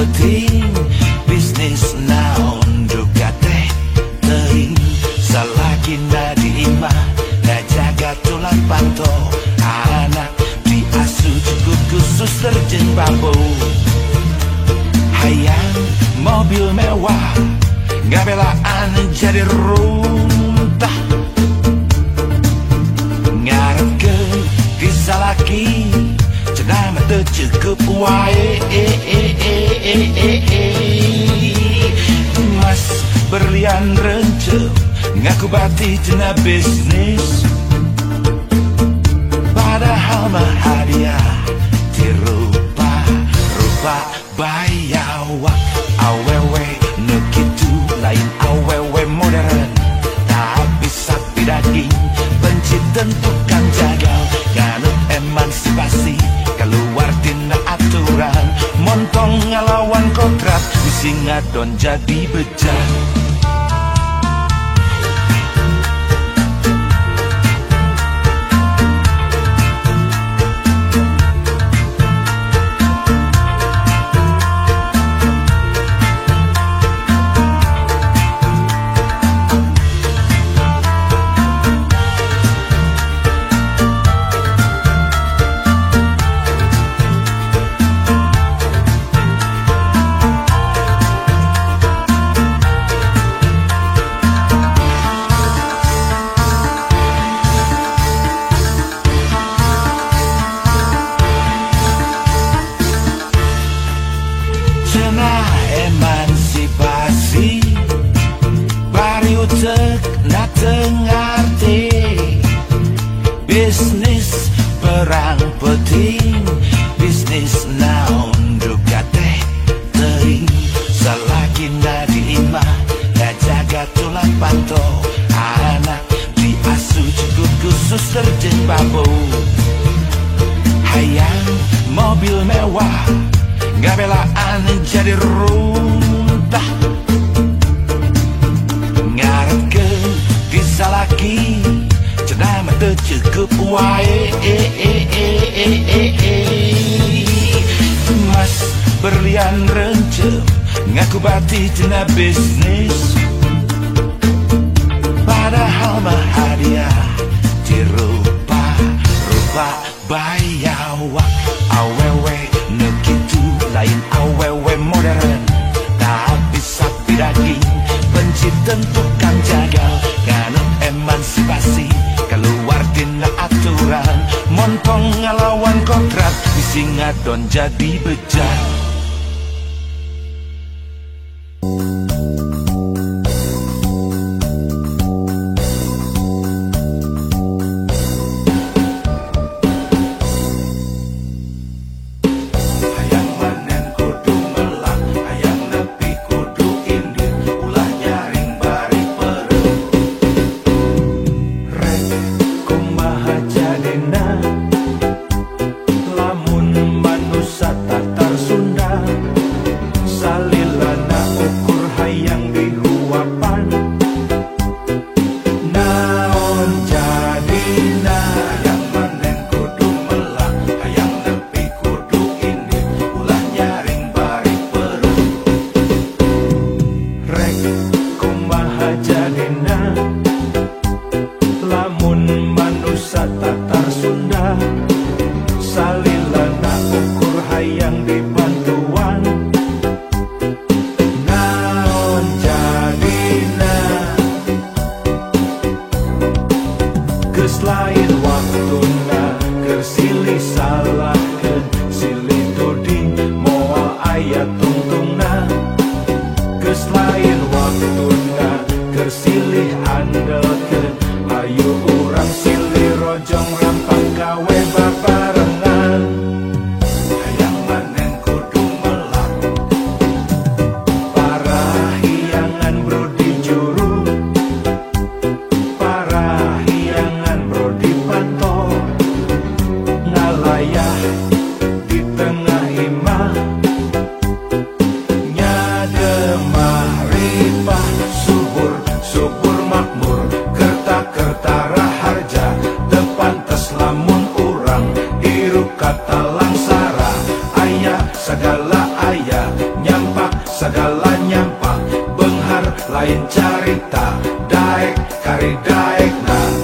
penting bisnis naon juga teh teuing salaki nadima ngajaga tulang panto anak diasuh cukup khusus terjun bambu hayang mobil mewah gabelaan jadi runtah ngarepkeun disalaki cenah mah teu cukup wae mas berlian rencep ngaku bati cenah bisnis padahal mah hadiah dirupa-rupa bayawak awewe nu kitu lain awewe modern tapi sapi daging benci tentukan jagal ganut emansipasi keluar dina aturan montong ngalawan kontrak bisi ngadon jadi bejat emansipasi bari utek na tengarti bisnis perang penting bisnis naon juga teh teuing salaki nadima ngajaga tulang panto anak diasuh cukup khusus terjun bambu hayang mobil mewah gabelaan jadi runtah ngarepkeun disalaki cenah mah teu cukup wae mas berlian rencep ngaku bati cenah bisnis padahal mah hadiah dirupa-rupa bayawak awewe nu kitu lain awewe modern tapi sapi daging benci tentukan jagal ganut emansipasi keluar dina aturan montong ngalawan kontrak bisi ngadon jadi bejat lain waktuna kersilih salahkeun silih tuding moal aya tungtungna geus lain waktuna kersilih andelkeun ayo urang silih rojong rampang gawe babarengan hayang manen kudu melak parahiyangan brodi juru ngalayah di tengah imah segala nyampak benghar lain carita daek kari daek nah.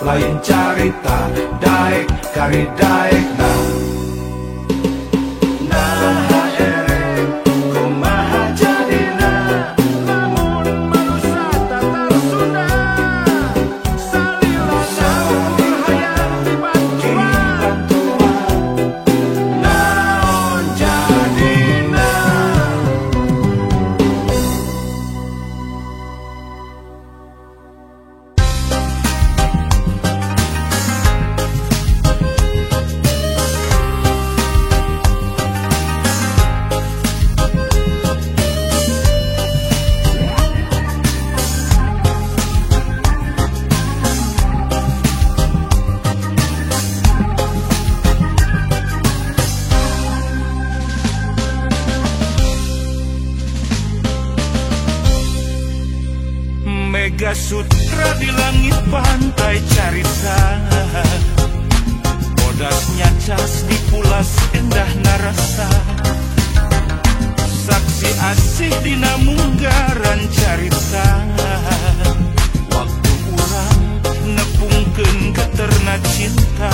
Lain carita daek kari daek nah. Mega Sutra di langit pantai carita, bodasnya cas di pulas endah narasa, saksi asih dina munggaran carita, waktu urang nepungkeun geterna cinta,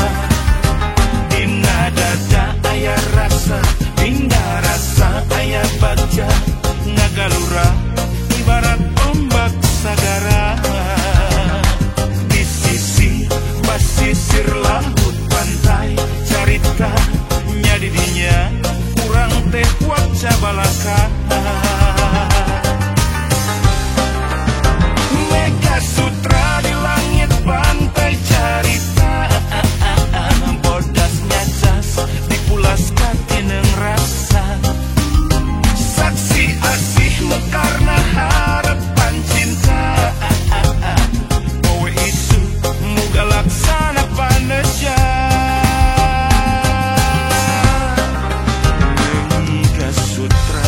dina dada aya rasa, dina rasa aya baca, ngagalura ibarat ombak sagara, di sisi basisir laut pantai carita nya didinya kurang teh waca balaka. Mega Sutra di langit pantai carita, bodasnya cas dipulas katineng rasa, saksi asih mekarna harapan cinta, kowe isu muga laksana paneja. Mega Sutra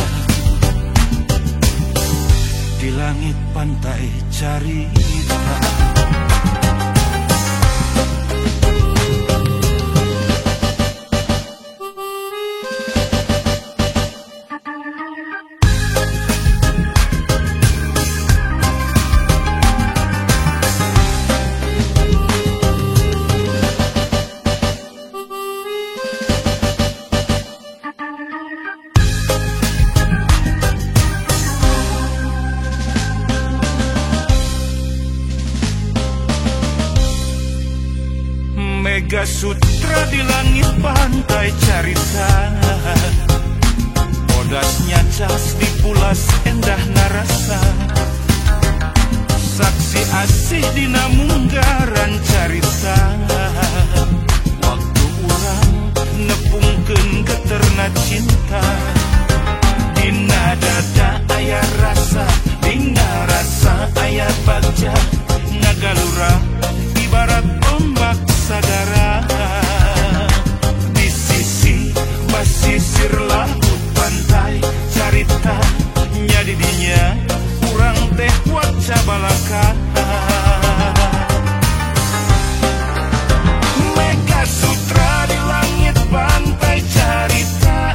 di langit pantai carita. Mega Sutra di langit pantai carita, bodasnya cas dipulas endah narasa, saksi asih dina munggaran carita, waktu urang nepungkeun geterna cinta. balaka. Mega Sutra di langit pantai carita,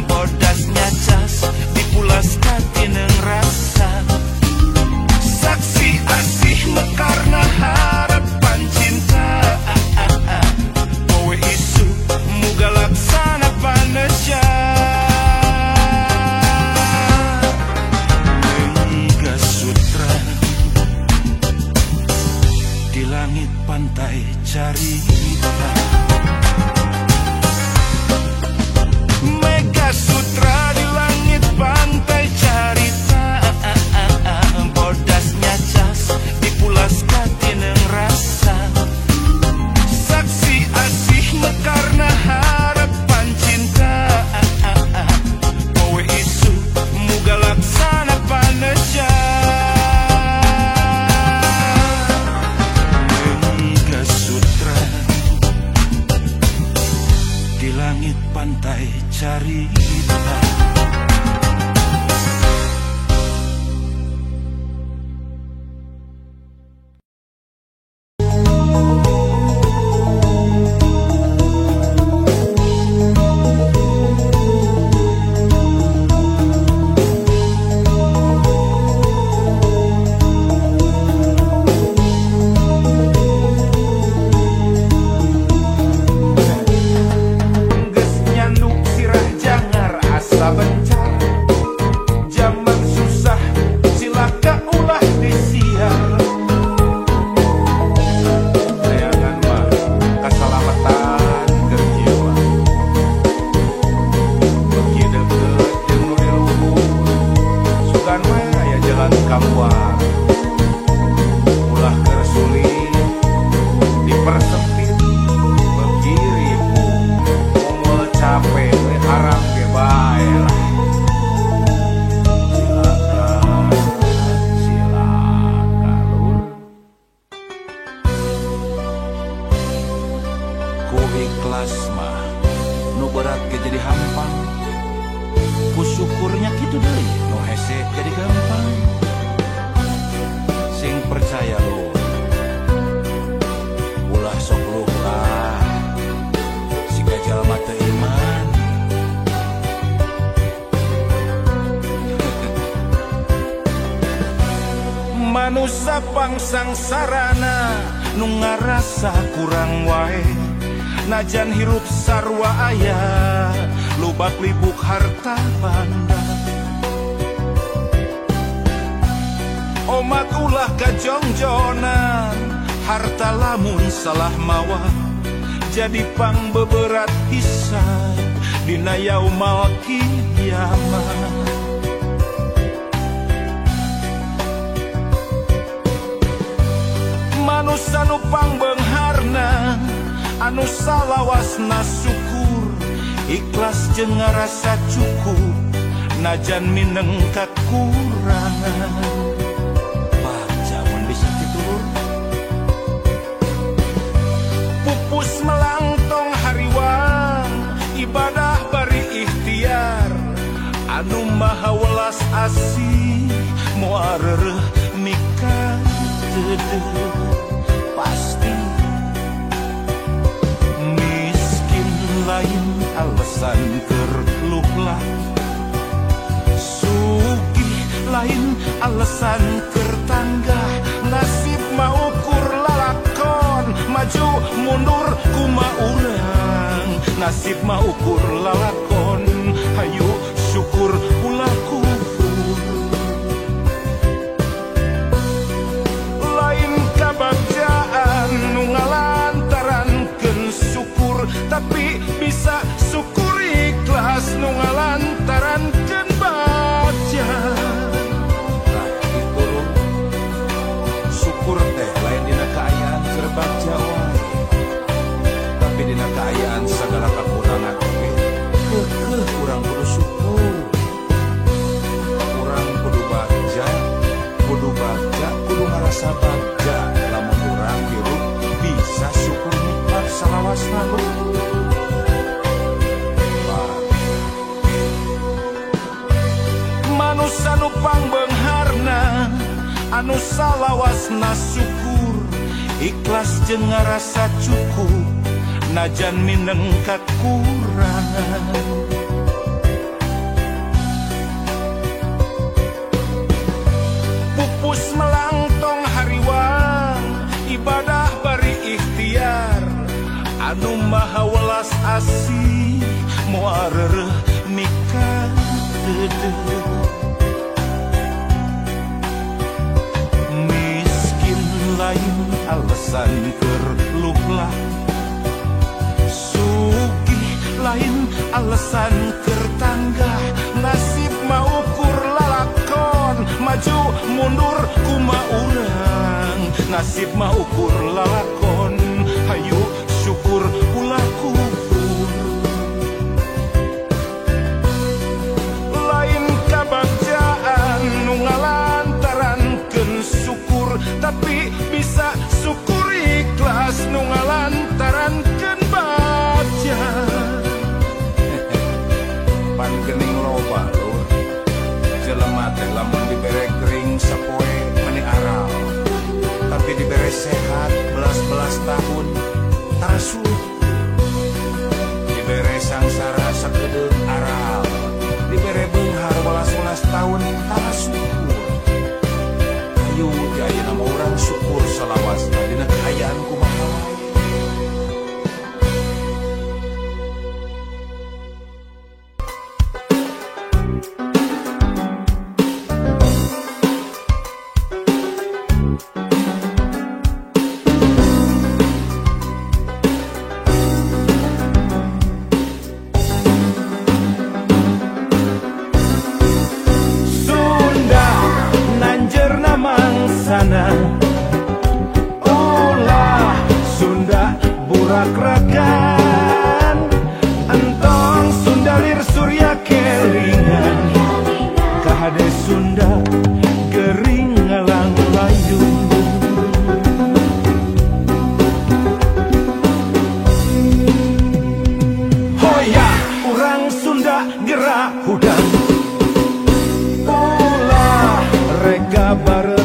bodasnya cas dipulaskan tineng rasa. Saksi asih mekarna harapan cinta, kowe isu muga laksana panesya. Mega Sutra di langit pantai carita. Mega Sutra di langit pantai carita, bodasnya cas dipulaskan tineng rasa. Saksi asih mekarna harapan cinta, kowe isu muga laksana panesya. Mega Sutra di langit pantai carita. Geus nyanduk sirah jangar asa bencar. Zaman susah silaka ulah disiar. Layangan mah kasalamatan keur jiwa. Beki deukeut jeung nu di luhur, sugan mah aya jalan kaluar. Ulah keur sulit dipersempit, beki ribu umul capek we harang ge bae lah. Silaka lur. Ku ikhlas mah nu berat ge jadi hampang, ku syukurnya kitu deui nu hese jadi gampang. Sing percaya lu ulah sok luhlah, siga jalma teu iman. Manusia pangsangsarana nu ngarasa kurang wae, najan hirup sarua aya lubak libuk harta banda. Omat ulah kajongjonan, harta lamun salah mawa jadi pangbeberat hisab dina yaumal kiamat. Manusia nu pangbeungharna anu salawasna syukur, ikhlas jeung ngarasa cukup najan mineng kakurangan. Baca mun bisa kitu lur. Pupus melangtong hariwang ibadah bari ikhtiar, anu maha welas asih moal reureuh mikah teu pasti. Miskin lain alasan keur luhlah, sugih lain alasan keur tanggah. Nasib mah ukur lalakon, maju mundur kumaha urang. Nasib mah ukur lalakon, hayu syukur ulah kufur. Lain kabagjaan nu ngalantarankeun syukur, tapi bisa syukur ikhlas nu ngalantarankeun baca. Nah kitu lur. Syukur teh lain dina kaayaan keur bagja wae, tapi dina kaayaan sagala kakurangan oge keukeuh urang kudu syukur. Urang kudu bagja, kudu ngarasa bagja. Lamun urang hirup bisa syukur nikmat salawasna lur. Manusia nu pangbeungharna anu salawasna syukur ikhlas jeung ngarasa cukup najan mineng kakurangan. Pupus melangtong hariwang ibadah bari ikhtiar anu maha welas asih moal reureuh nikah deudeuh. Miskin lain alasan keur luhlah, sugih lain alasan keur tanggah. Nasib mah ukur lalakon, maju mundur kumaha urang. Nasib mah ukur lalakon, hayu syukur ulah kufur. Lain kabagjaan nu ngalantarankeun syukur, tapi bisa syukur ikhlas nu ngalantarankeun bagja. Pan geuning loba lur, jelema teh lamun dibere gering sapoe meni aral, tapi dibere sehat belas-belas tahun tarasuh. Dibere sangsara sakedeuk aral, dibere beunghar welas-welas tahun tarasuh. Ayo ayeuna mah urang syukur salawasna dina kaayaan kumaha. Ulah Sunda burak-ragan, entong Sunda lir surya kelingan, kahade Sunda gering ngalang layung. Hoya urang Sunda gerak hudang, ulah rega bareng